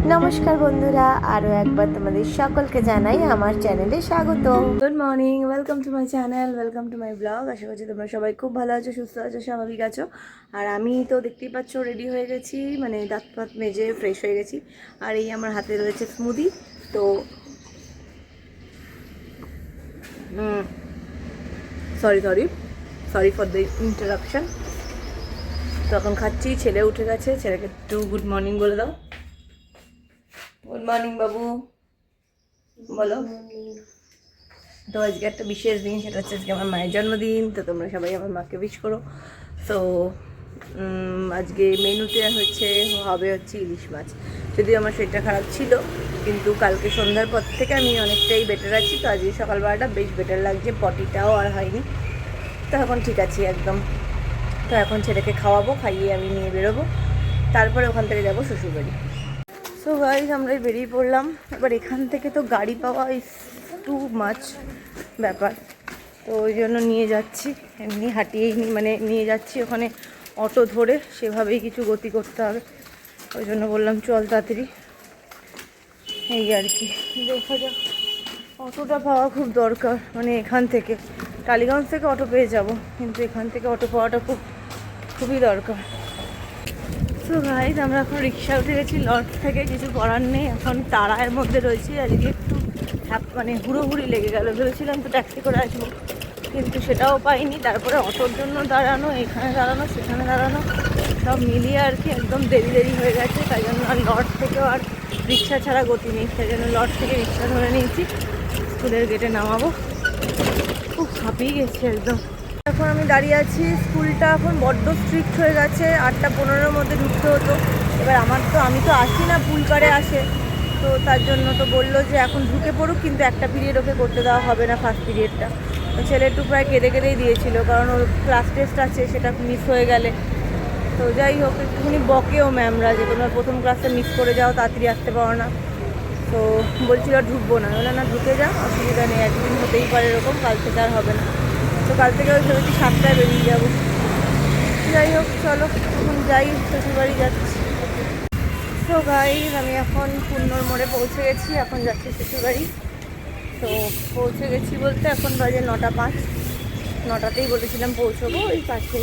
নমস্কার বন্ধুরা, আরও একবার তোমাদের সকলকে জানাই আমার চ্যানেলে স্বাগত। Good morning, welcome to my channel, welcome to my blog. আশা করছি তোমরা সবাই খুব ভালো আছো, সুস্থ আছো, স্বাভাবিক আছো। আর আমি তো দেখতেই পাচ্ছ রেডি হয়ে গেছি, মানে দাঁত ফাত মেজে ফ্রেশ হয়ে গেছি। আর এই আমার হাতে রয়েছে স্মুদি। তো sorry sorry sorry for the interruption. তো এখন খাচ্ছি, ছেলে উঠে গেছে, ছেলেকে একটু গুড মর্নিং বলে দাও। গুড মর্নিং বাবু, বলো। তো আজকে একটা বিশেষ দিন, সেটা হচ্ছে আজকে আমার মায়ের জন্মদিন। তো তোমরা সবাই আমার মাকে উইশ করো। তো আজকে মেনুতে হচ্ছে ইলিশ মাছ। যদিও আমার শরীরটা খারাপ ছিল, কিন্তু কালকে সন্ধ্যার পর থেকে আমি অনেকটাই বেটার আছি। তো আজকে সকালবেলাটা বেশ বেটার লাগছে, পটিটাও আর হয়নি। তো এখন ঠিক আছে একদম। তো এখন ছেলেকে খাওয়াবো, খাইয়ে আমি নিয়ে বেরোবো, তারপরে ওখান থেকে যাবো শ্বশুরবাড়ি। সো গাইজ, আমরা বেরিয়ে পড়লাম। এবার এখান থেকে তো গাড়ি পাওয়া ইজ টু মাচ ব্যাপার। তো ওই জন্য নিয়ে যাচ্ছি, এমনি হাঁটিয়েই মানে নিয়ে যাচ্ছি। ওখানে অটো ধরে সেভাবেই কিছু গতি করতে হবে। ওই জন্য বললাম চল তাড়াতাড়ি, এই আর কি। দেখা যাক, অটোটা পাওয়া খুব দরকার। মানে এখান থেকে টালিগঞ্জ থেকে অটো পেয়ে যাব, কিন্তু এখান থেকে অটো পাওয়াটা খুবই দরকার। তো গাইজ, আমরা এখন রিক্সা উঠে গেছি লজ থেকে। কিছু করার নেই, এখন তাড়ার মধ্যে রয়েছি। আজকে একটু মানে হুড়োহুড়ি লেগে গেল। ভেবেছিলাম তো ট্যাক্সি করে আসবো, কিন্তু সেটাও পাইনি। তারপরে অটোর জন্য দাঁড়ানো, এখানে দাঁড়ানো, সেখানে দাঁড়ানো, সব মিলিয়ে আর কি একদম দেরি হয়ে গেছে। তাই জন্য আর লজ থেকেও আর রিক্সা ছাড়া গতি নেই। সেই জন্য লজ থেকে রিক্সা ধরে নিয়েছি, স্কুলের গেটে নামাবো। খুব হাঁপিয়ে গেছি একদম। এখন আমি দাঁড়িয়ে আছি। স্কুলটা এখন বড্ড স্ট্রিক্ট হয়ে গেছে, 8:15-র মধ্যে ঢুকতে হতো। এবার আমি তো আসি না, পুলকারে আসে। তো তার জন্য তো বললো যে এখন ঢুকে পড়ুক, কিন্তু একটা পিরিয়ড ওকে করতে দেওয়া হবে না, ফার্স্ট পিরিয়ডটা। তো ছেলে একটু প্রায় কেঁদেই দিয়েছিল, কারণ ওর ক্লাস টেস্ট আছে, সেটা মিস হয়ে গেলে। তো যাই হোক, একটুখানি বকেও ম্যামরা যে তোমরা প্রথম ক্লাসে মিস করে যাও, তাড়াতাড়ি আসতে পারো না। তো বলছিল ঢুকবো না, বলে না ঢুকে যাও, অসুবিধা নেই, একদিন হতেই পারে এরকম, কাল থেকে আর হবে না। তো কাল থেকে ওই ভেবেছি 7টায় বেরিয়ে যাবো। যাই হোক, চলো এখন যাই, শ্বশুরবাড়ি যাচ্ছি। তো গাইজ, আমি এখন পূর্ণর মোড়ে পৌঁছে গেছি, এখন যাচ্ছি শ্বশুরবাড়ি। তো পৌঁছে গেছি বলতে এখন বাজে 9:05। 9টাতেই বলেছিলাম পৌঁছবো। ওই পাশে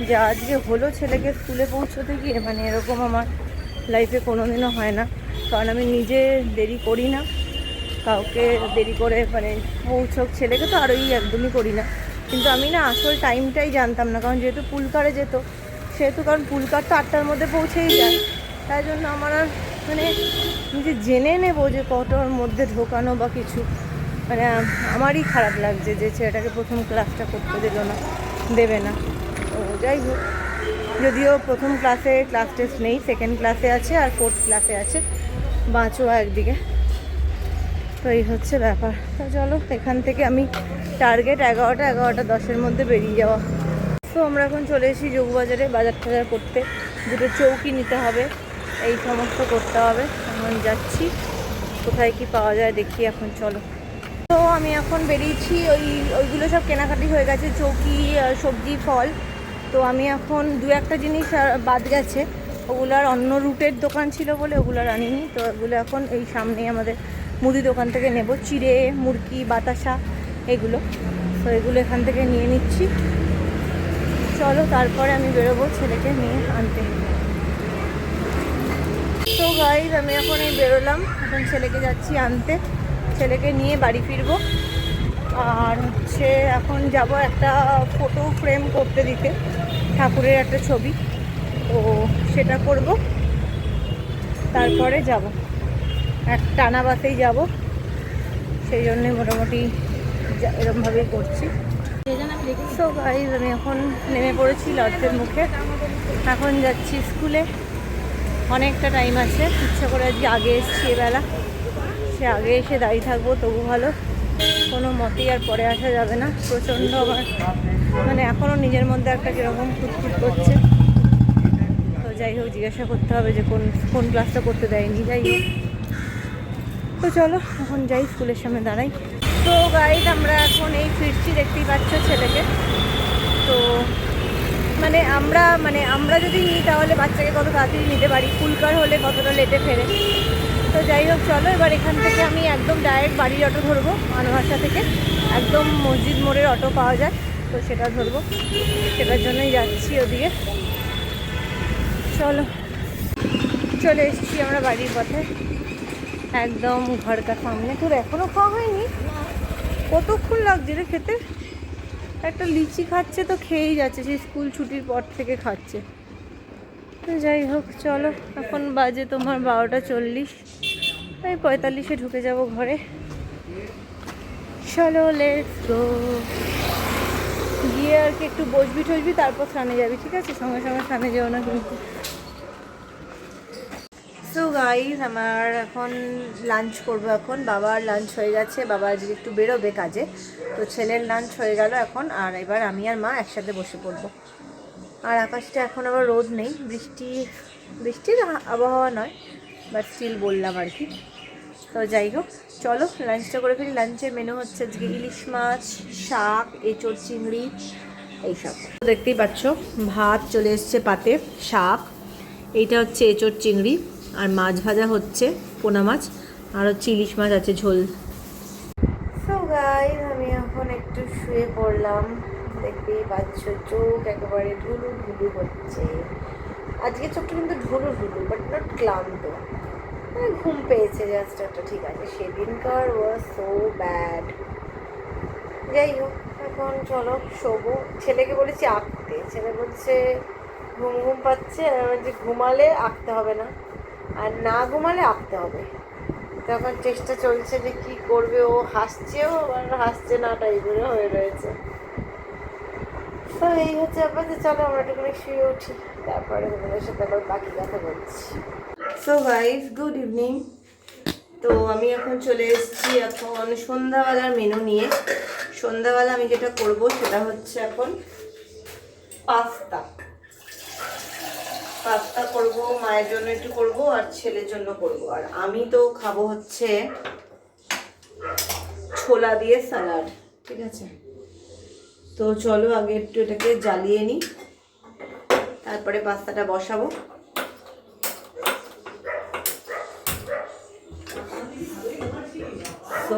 যা আজকে হলো ছেলেকে স্কুলে পৌঁছতে গিয়ে, মানে এরকম আমার লাইফে কোনোদিনও হয় না। কারণ আমি নিজে দেরি করি না, কাউকে দেরি করে মানে পৌঁছক ছেলেকে তো আরোই একদমই করি না। কিন্তু আমি না আসল টাইমটাই জানতাম না, কারণ যেহেতু পুলকারে যেত সেহেতু, কারণ পুলকার তো 8টার মধ্যে পৌঁছেই যায়। তাই জন্য আমার আর মানে নিজে জেনে নেবো যে কটার মধ্যে ঢোকানো বা কিছু, মানে আমারই খারাপ লাগছে যে ছেলেটাকে প্রথম ক্লাসটা করতে দেবে না। তো যাই হোক, যদিও প্রথম ক্লাসে ক্লাস টেস্ট নেই, সেকেন্ড ক্লাসে আছে আর ফোর্থ ক্লাসে আছে, বাঁচোয়া একদিকে। তো এই হচ্ছে ব্যাপার। তো চলো, এখান থেকে আমি টার্গেট 11:10-এর মধ্যে বেরিয়ে যাওয়া। তো আমরা এখন চলে এসেছি যোগবাজারে, বাজার টাজার করতে। দুটো চৌকি নিতে হবে, এই সমস্ত করতে হবে। এখন যাচ্ছি, কোথায় কি পাওয়া যায় দেখি এখন, চলো। তো আমি এখন বেরিয়েছি, ওইগুলো সব কেনাকাটি হয়ে গেছে, চৌকি, সবজি, ফল। তো আমি এখন দু একটা জিনিস বাদ গেছে, ওগুলো আর অন্য রুটের দোকান ছিল বলে ওগুলো আর আনিনি। তো ওগুলো এখন এই সামনেই আমাদের মুদি দোকান থেকে নেব, চিড়ে, মুরকি, বাতাসা, এগুলো। তো এগুলো এখান থেকে নিয়ে নিচ্ছি। চলো, তারপরে আমি বেরোবো ছেলেকে নিয়ে আনতে। তো গাইজ, আমি এখন এই বেরোলাম, এখন ছেলেকে যাচ্ছি আনতে, ছেলেকে নিয়ে বাড়ি ফিরবো। আর হচ্ছে এখন যাব একটা ফটো ফ্রেম করতে দিতে, ঠাকুরের একটা ছবি। তো সেটা করব, তারপরে যাব। এক টানা বাসেই যাব, সেই জন্যে মোটামুটি এরকমভাবেই করছি। সো গাইজ, আমি এখন নেমে পড়েছি লজের মুখে, এখন যাচ্ছি স্কুলে। অনেকটা টাইম আছে, ইচ্ছা করে আজকে আগে এসেছি এবেলা, সে আগে এসে দাঁড়িয়ে থাকবো তবু ভালো, কোনো মতেই আর পরে আসা যাবে না। প্রচণ্ড আমার মানে এখনও নিজের মধ্যে একটা কীরকম খুঁতখুত করছে। তো যাই হোক, জিজ্ঞাসা করতে হবে যে কোন ক্লাসটা করতে দেয়নি। যাই হোক, তো চলো এখন যাই, স্কুলের সামনে দাঁড়াই। তো গাইড, আমরা এখন এই ফিরছি, দেখতেই পাচ্ছ ছেলেকে। তো আমরা যদি নিই তাহলে বাচ্চাকে কত তাড়াতাড়ি নিতে পারি, ফুলকার হলে কতটা লেটে ফেরে। তো যাই হোক চলো, এবার এখান থেকে আমি একদম ডাইরেক্ট বাড়ির অটো ধরবো। মানবাসা থেকে একদম মসজিদ মোড়ের অটো পাওয়া যায়, তো সেটা ধরবো, সেটার জন্যই যাচ্ছি ওদিকে। চলো, চলে এসেছি আমরা বাড়ির পথে, একদম ঘরকার সামনে। তোর এখনো খাওয়া হয়নি? কতক্ষণ লাগছে রে খেতে? একটা লিচি খাচ্ছে তো খেয়েই যাচ্ছে, সেই স্কুল ছুটির পর থেকে খাচ্ছে। তো যাই হোক চলো, এখন বাজে তোমার 12:40, তাই 45-এ ঢুকে যাব ঘরে। চলো লেটস গো। গিয়ে আর কি একটু বসবি টসবি, তারপর স্নানে যাবি, ঠিক আছে? সঙ্গে সঙ্গে স্নানে যাও না কিন্তু। সো গাইজ, আমার এখন লাঞ্চ করবো। এখন বাবার লাঞ্চ হয়ে গেছে, বাবা আজকে একটু বেরোবে কাজে, তো ছেলের লাঞ্চ হয়ে গেল এখন। আর এবার আমি আর মা একসাথে বসে পড়বো। আর আকাশটা এখন আবার রোদ নেই, বৃষ্টির আবহাওয়া নয়, বাট স্টিল বললাম আর কি। তো যাই হোক চলো লাঞ্চটা করে ফেলি। লাঞ্চের মেনু হচ্ছে আজকে ইলিশ মাছ, শাক, এঁচোড়, চিংড়ি, এইসব। দেখতেই পাচ্ছ, ভাত চলে এসছে পাতে, শাক, এইটা হচ্ছে এঁচোড় চিংড়ি, আর মাছ ভাজা হচ্ছে পোনা মাছ, আর হচ্ছে ইলিশ মাছ আছে ঝোল। সো গাইস, আমি এখন একটু শুয়ে পড়লাম। দেখতেই পাচ্ছ চোখ একেবারে ঢুলু ঢুলু হচ্ছে। আজকে চোখটা কিন্তু ঢুলু ঢুলু, বাট নট ক্লান্ত, মানে ঘুম পেয়েছে জাস্ট একটা, ঠিক আছে। সেদিনকার ওয়াজ সো ব্যাড। যাই হোক, এখন চলো শোবো। ছেলেকে বলেছি আঁকতে, ছেলে বলছে ঘুম ঘুম পাচ্ছে, আর আমি বলছি ঘুমালে আঁকতে হবে না, আর না ঘুমালে আঁকতে হবে। তখন চেষ্টা চলছে যে কি করবে, ও হাসছেও আর হাসছে না টাইপের হয়ে রয়েছে। তো এই হচ্ছে ব্যাপার। চলো আমরা একটুখানি শুয়ে উঠি, তারপরে তোমাদের সাথে আবার বাকি কথা বলছি। So guys, good evening. তো আমি এখন চলে এসেছি এখন সন্ধ্যাবেলার মেনু নিয়ে। সন্ধ্যাবেলা আমি যেটা করব সেটা হচ্ছে এখন পাস্তা করব, মায়ের জন্য একটু করব আর ছেলের জন্য করব। আর আমি তো খাবো হচ্ছে ছোলা দিয়ে স্যালাড, ঠিক আছে? তো চলো আগে একটু এটাকে জ্বালিয়ে নিই, তারপরে পাস্তাটা বসাবো। তো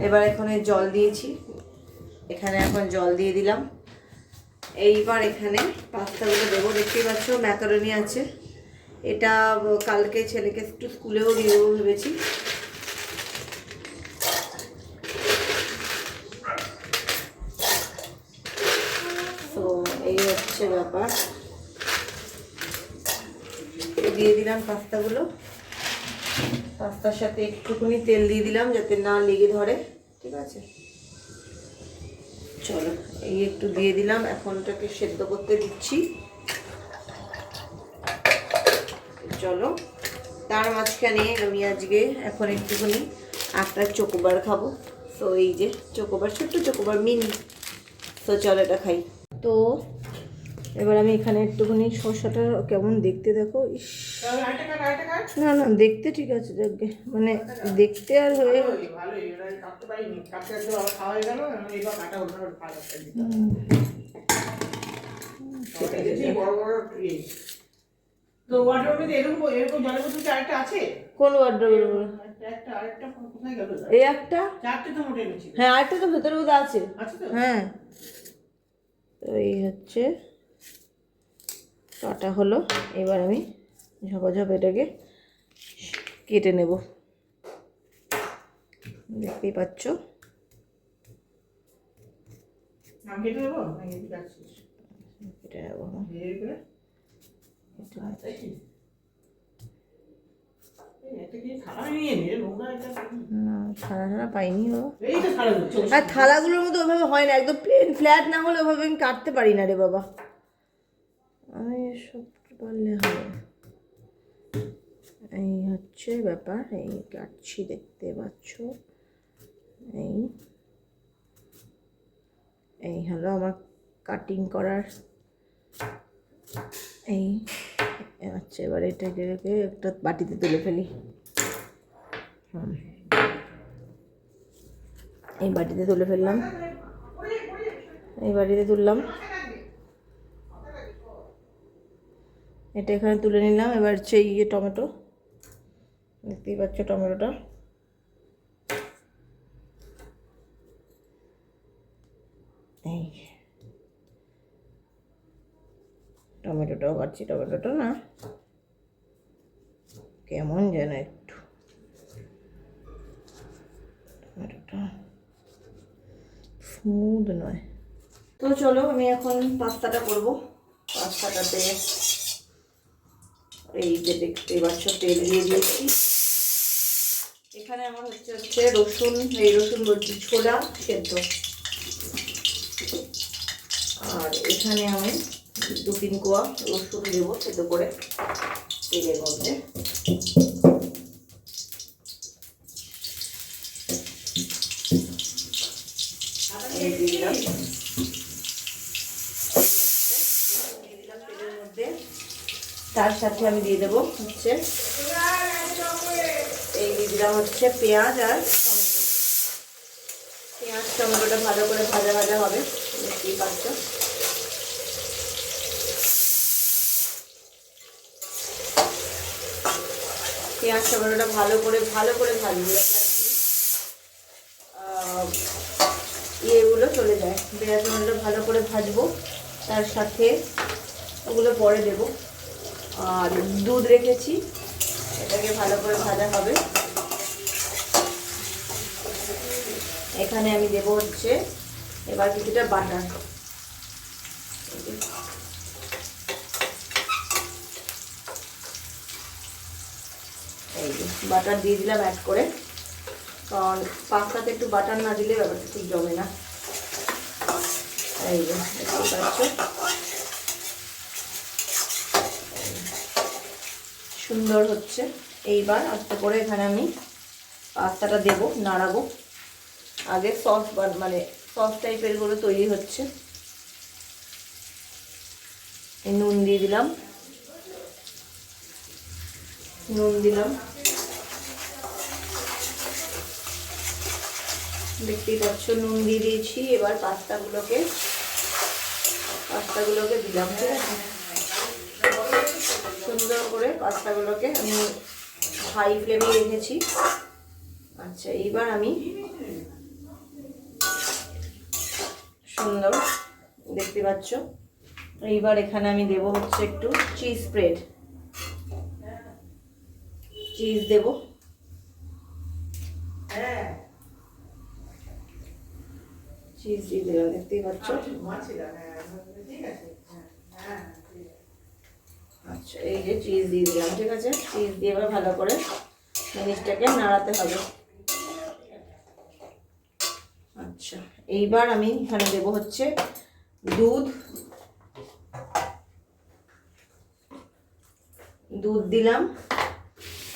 এবার এখানে জল দিয়েছি, এখানে এখন জল দিয়ে দিলাম। এইবার এখানে পাস্তাগুলো দেবো। দেখতেই পাচ্ছ ম্যাকারনি আছে, এটা কালকে ছেলেকে একটু স্কুলেও দিয়ে দেবো ভেবেছি। তো এই হচ্ছে ব্যাপার, দিয়ে দিলাম পাস্তাগুলো। পাস্তার সাথে একটুখানি তেল দিয়ে দিলাম যাতে না লেগে ধরে, ঠিক আছে? চলো এই একটু দিয়ে দিলাম, এখন এটাকে সেদ্ধ করতে দিচ্ছি। চলো, তার মাঝখানে আমি আজকে এখন একটুখানি একটা চোকোবার খাবো। তো এই যে চোকোবার, ছোট্ট চোকোবার মিনি। তো চলো এটা খাই। তো এবার আমি এখানে একটুখানি শসাটা কেমন দেখতে দেখো, ইস না না দেখতে ঠিক আছে, যাকে মানে দেখতে আর হয়ে তো ওয়ার্ডরোবে এরকম জলের বোতল কি আরেকটা আছে? কোন ওয়ার্ডরোবের উপরে? আরেকটা কোথায় গেল? এই একটা, চারটে তো মোটে এনেছি। হ্যাঁ আরেকটা তো ভেতরে বোধহয় আছে। আছে তো? হ্যাঁ। তো এই হচ্ছে কাটা হলো, এবার আমি ঝপাঝপ এটাকে কেটে নেব। দেখতেই পাচ্ছ, আমি কেটে দেবো নাকি ঠিক আছে? কেটে নেব। ছাড়া পাইনি ও। আর থালাগুলোর মতো ওইভাবে হয় না, একদম প্লেন ফ্ল্যাট না হলে ওইভাবে আমি কাটতে পারি না রে বাবা, আমি সব পারলে হবে। এই হচ্ছে ব্যাপার, এই কাটছি দেখতে পাচ্ছ। এই হলো আমার কাটিং করার। এই আচ্ছা, এবার এটাকে একটা বাটিতে তুলে ফেলি। এই বাটিতে তুলে ফেললাম। এই বাড়িতে তুললাম, এটা এখানে তুলে নিলাম। এবার হচ্ছে টমেটো, দেখতেই পাচ্ছ টমেটোটা। এই টমেটোটাও কাটছি, টমেটোটা না কেমন যেন একটু, টমেটোটা স্মুথ নয়। তো চলো আমি এখন পাস্তাটা করব। পাস্তাটাতে এই যে দেখতে পাচ্ছ তেল দিয়ে দিয়েছি। এখানে আমার হচ্ছে রসুন, এই রসুন বলছি ছোলা সেদ্ধ, আর এখানে আমি 2-3 কোয়া রসুন দেবো সেদ্ধ করে তেলের মধ্যে। দিয়ে দিলাম তেলের মধ্যে। তার সাথে আমি দিয়ে দেবো হচ্ছে এই দিয়ে দিলাম হচ্ছে পেঁয়াজ আর টমেটো। পেঁয়াজ টমেটোটা ভালো করে ভাজা ভাজা হবে, দেখতেই পাচ্ছ। পেঁয়াজ টমেটোটা ভালো করে ভাজবো, যাতে আর কি ইয়েগুলো চলে যায়। পেঁয়াজ টমেটোটা ভালো করে ভাজবো, তার সাথে ওগুলো পরে দেবো। আর দুধ রেখেছি, এটাকে ভালো করে ভাজা হবে। এখানে আমি দেবো হচ্ছে এবার কিছুটা বাটার, এই যে বাটার দিয়ে দিলাম অ্যাড করে, কারণ পাস্তাতে একটু বাটার না দিলে ব্যাপারটা ঠিক জমে না। এই যে দেখতে পাচ্ছ সুন্দর হচ্ছে। এইবার আস্তে করে এখানে আমি পাস্তাটা দেবো, নাড়াবো। আগে সস মানে সস টাইপের গুলো তৈরি হচ্ছে। নুন দিয়ে দিলাম, দেখতেই পাচ্ছ নুন দিয়ে দিয়েছি। এবার পাস্তাগুলোকে দিলাম, ঠিক আছে। সুন্দর করে পাস্তাগুলোকে আমি হাই ফ্লেমে রেখেছি। আচ্ছা এইবার আমি সুন্দর দেখতে পাচ্ছ, এইবার এখানে আমি দেবো হচ্ছে একটু চিজ স্প্রেড, চিজ দেবো। চিজ দিয়ে দিলাম, দেখতেই পাচ্ছ। আচ্ছা এই যে চিজ দিয়ে দিলাম, ঠিক আছে। চিজ দিয়ে এবার ভালো করে জিনিসটাকে নাড়াতে হবে। আচ্ছা এইবার আমি এখানে দেবো হচ্ছে দুধ দিলাম।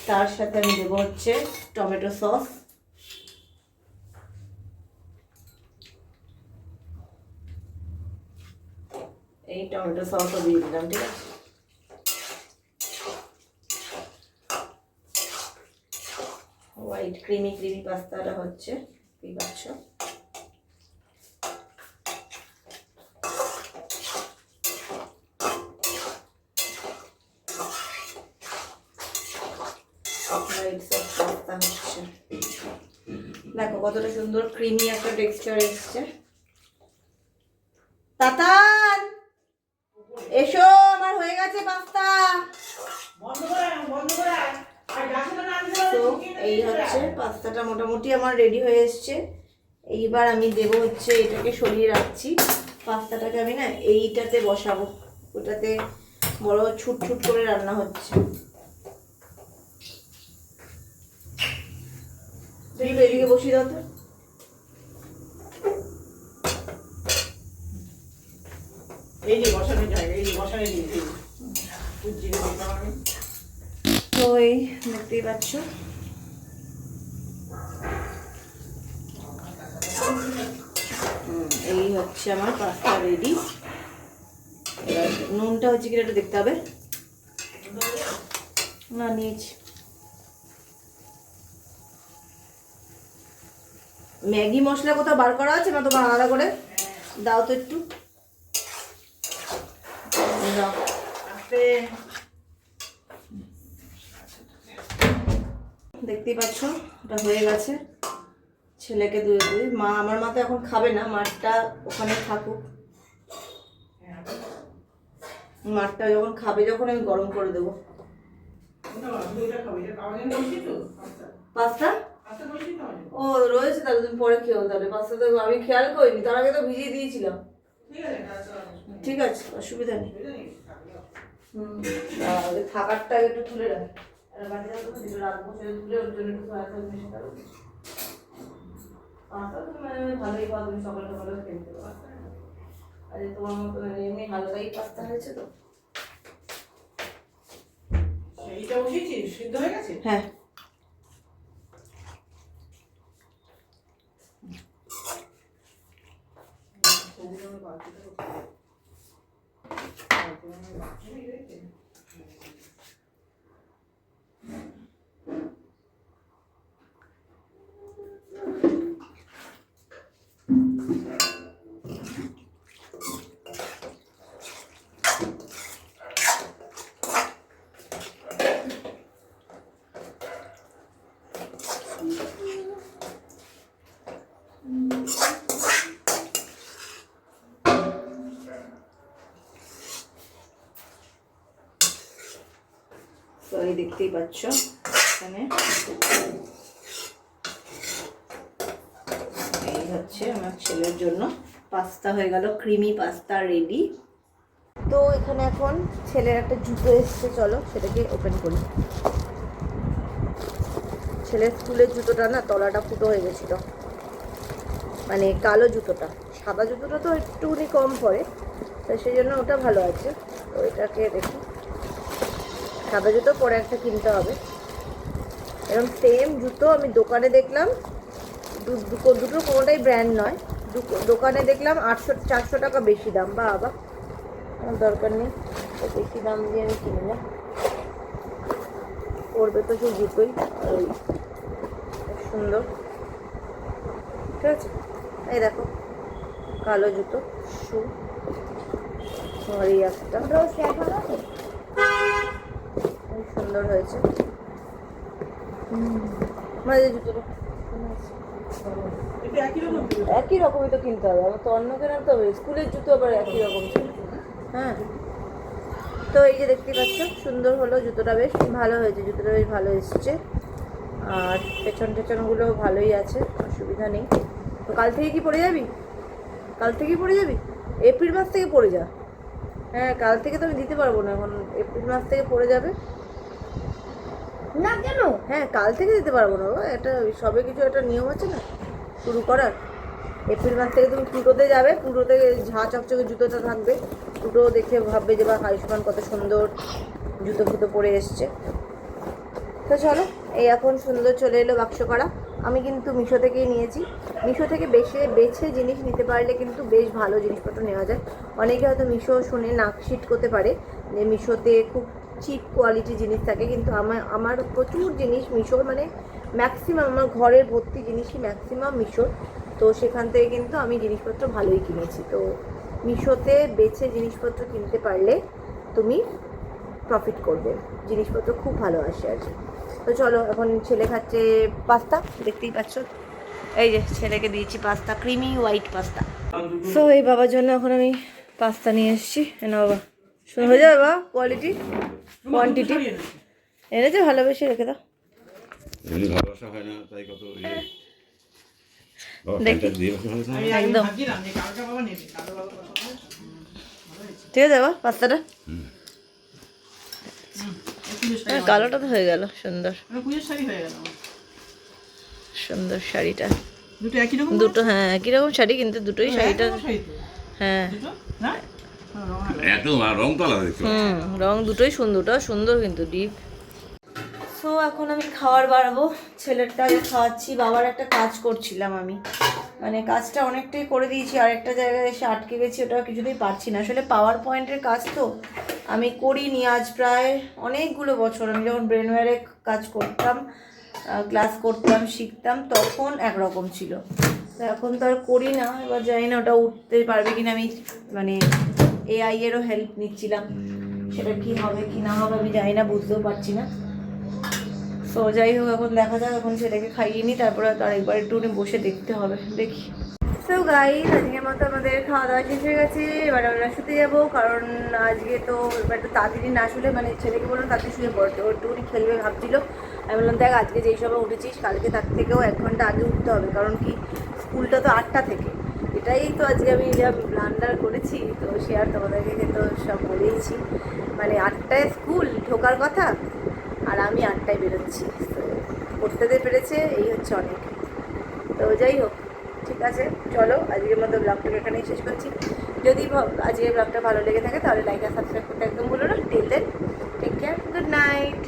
তার সাথে আমি দেবো হচ্ছে টমেটো সস, এই টমেটো সসও দিয়ে দিলাম, ঠিক আছে। হোয়াইট ক্রিমি পাস্তাটা হচ্ছে, দেখতেই পাচ্ছ। দেখো কতটা সুন্দর ক্রিমি একটা টেক্সচার এসছে। তাতান এসো, আমার হয়ে গেছে পাস্তা। তো এই হচ্ছে পাস্তাটা মোটামুটি আমার রেডি হয়ে এসছে। এইবার আমি দেবো হচ্ছে, এটাকে সরিয়ে রাখছি। পাস্তাটাকে আমি না এইটাতে বসাবো, ওটাতে বড় ছুট করে রান্না হচ্ছে। এদিকে বসিয়ে দাও তো। এই যে বসানোর জায়গা, এই যে বসানো তো এই দেখতেই পাচ্ছ এই হচ্ছে আমার পাস্তা রেডি। এবার নুনটা হচ্ছে কিনা একটু দেখতে হবে। না নিয়েছি। ম্যাগি মশলা কোথাও বার করা আছে না তোমার আলাদা করে? দাও তো একটু, দাও। আস্তে দেখতেই পাচ্ছ ওটা হয়ে গেছে, ছেলেকে ধুয়ে দিয়ে। মা, আমার মা তো এখন খাবে না, মাঠটা ওখানে থাকুক, মাঠটা যখন খাবে যখন আমি গরম করে দেবো। পাস্তা ও রয়েছে, তাহলে তুমি পরে খেও। তাহলে পাস্তা তো আমি খেয়াল করিনি, তার আগে তো ভিজিয়ে দিয়েছিলাম। ঠিক আছে, অসুবিধা নেই। থাকারটা একটু তুলে রাখি, রাখবো তুলে ওর জন্য একটু পাস্তা তুমি মানে ভালোই পাও, তুমি সকাল সকালে খেলতে পারো। আরে তোমার মতো এমনি হালকাই পাস্তা হয়েছে তো। সেইটা বসিয়েছিস, সিদ্ধ হয়ে গেছে? হ্যাঁ, তো এই দেখতেই পাচ্ছ এখানে এই হচ্ছে আমার ছেলের জন্য পাস্তা হয়ে গেল, ক্রিমি পাস্তা রেডি। তো এখানে এখন ছেলের একটা জুতো এসছে, চলো সেটাকে ওপেন করি। ছেলের স্কুলের জুতোটা না তলাটা ফুটো হয়ে গেছিলো, মানে কালো জুতোটা, সাদা জুতোটা তো একটুখানি কম পড়ে, তো সেই জন্য ওটা ভালো আছে। তো এটাকে দেখি, সাদা জুতো পরে একটা কিনতে হবে। এরকম সেম জুতো আমি দোকানে দেখলাম, দুটো কোনোটাই ব্র্যান্ড নয়, দোকানে দেখলাম 400 টাকা বেশি দাম। বাবা, আমার দরকার নেই, বেশি দাম দিয়ে আমি কিনি না, পরবে তো সেই জুতোই। ওই সুন্দর, ঠিক আছে। এই দেখো কালো জুতো, শু, আর এই একটা সুন্দর হয়েছে। মানে জুতোটা একই রকমই তো কিনতে হবে, আমার তো অন্য কেনাতে হবে, স্কুলের জুতো আবার একই রকম ছিল। হ্যাঁ, তো এই যে দেখতে পাচ্ছ সুন্দর হলো জুতোটা, বেশ ভালো হয়েছে, জুতোটা বেশ ভালো এসছে। আর পেছনগুলো ভালোই আছে, অসুবিধা নেই। তো কাল থেকে কি পরে যাবি? কাল থেকেই পরে যাবি? এপ্রিল মাস থেকে পরে যা। হ্যাঁ, কাল থেকে তো আমি দিতে পারবো না, এখন এপ্রিল মাস থেকে পরে যাবে না। কেন? হ্যাঁ, কাল থেকে দিতে পারবো না, এটা সবে কিছু একটা নিয়ম আছে না শুরু করার। এপ্রিল মাস থেকে তুমি পুজোতে যাবে, পুজোতে ঝাঁ চকচকে জুতোটা থাকবে, দুটো দেখে ভাববে যে বা আয়ুষ্মান কত সুন্দর জুতো ফুতো পরে এসছে। তো চলো, এই এখন সুন্দর চলে এলো বাক্স করা। আমি কিন্তু মিশো থেকেই নিয়েছি, মিশো থেকে বেছে জিনিস নিতে পারলে কিন্তু বেশ ভালো জিনিসপত্র নেওয়া যায়। অনেকে হয়তো মিশো শুনে নাকশিট করতে পারে যে মিশোতে খুব চিপ কোয়ালিটি জিনিস থাকে, কিন্তু আমার প্রচুর জিনিস মিশোর, মানে ম্যাক্সিমাম আমার ঘরের ভর্তি জিনিসই ম্যাক্সিমাম মিশোর। তো সেখান থেকে কিন্তু আমি জিনিসপত্র ভালোই কিনেছি। তো মিশোতে বেছে জিনিসপত্র কিনতে পারলে তুমি প্রফিট করবে, জিনিসপত্র খুব ভালো আসে আর কি। তো চলো, এখন ছেলে খাচ্ছে পাস্তা, দেখতেই পাচ্ছ, এই যে ছেলেকে দিয়েছি pasta, creamy white pasta. So এই বাবার জন্য এখন আমি পাস্তা নিয়ে এসেছি, না বাবা শুনে হয়ে যাবে বাবা, কোয়ান্টিটি এনেছে, ভালোবেসে রেখে দাও। ভালোবাসা হয় না তাই কত একদম ঠিক আছে বাবা, পাস্তাটা কালোটা তো হয়ে গেল, সুন্দর সুন্দর শাড়িটা, দুটো হ্যাঁ একই রকম শাড়ি, কিন্তু দুটোই শাড়িটা হ্যাঁ রং দুটোই সুন্দর, ওটা সুন্দর কিন্তু ডিপ। সো এখন আমি খাবার বাড়াবো, ছেলেরটাকে খাওয়াচ্ছি। বাবার একটা কাজ করছিলাম আমি, মানে কাজটা অনেকটাই করে দিয়েছি, আর একটা জায়গায় এসে আটকে গেছি, ওটা কিছুতেই পারছি না। আসলে পাওয়ার পয়েন্টের কাজ তো আমি করিনি আজ প্রায় অনেকগুলো বছর। আমি যখন ব্রেনওয়্যারে কাজ করতাম, ক্লাস করতাম, শিখতাম, তখন একরকম ছিল। তো এখন তো আর করি না, এবার জানি না ওটা উঠতে পারবে কিনা। আমি মানে এআই এরও হেল্প নিচ্ছিলাম, সেটা কি হবে কি না হবে আমি জানি না, বুঝতেও পারছি না। তো যাই হোক, এখন দেখা যাক, এখন ছেলেকে খাইয়ে নিই, তারপরে তো আরেকবার একটু বসে দেখতে হবে, দেখি। সো গাইস, আজকের মতো আমাদের খাওয়া দাওয়া শেষ হয়ে গেছে। এবার আমরা শুতে যাবো, কারণ আজকে তো এবার একটু তাড়াতাড়ি না শুলে, মানে ছেলেকে বললাম তাড়াতাড়ি শুয়ে পড়তে, ওর একটুখানি খেলবে ভাবছিল। আমি বললাম দেখ আজকে যেই সময় উঠেছিস কালকে তার থেকেও 1 ঘন্টা আগে উঠতে হবে, কারণ কি স্কুলটা তো 8টা থেকে। এটাই তো আজকে আমি যা ব্লান্ডার করেছি, তো সে আর তোমাদেরকে তো সব বলেইছি। মানে 8টায় স্কুল ঢোকার কথা, আর আমি 8টায় বেরোচ্ছি। তো করতে পেরেছে, এই হচ্ছে অনেক। তো যাই হোক, ঠিক আছে, চলো আজকের মতো ব্লগটাকে এখানেই শেষ করছি। যদি আজকের ব্লগটা ভালো লেগে থাকে তাহলে লাইক আর সাবস্ক্রাইব করতে একদম ভুলো না। Till then, take care, good night.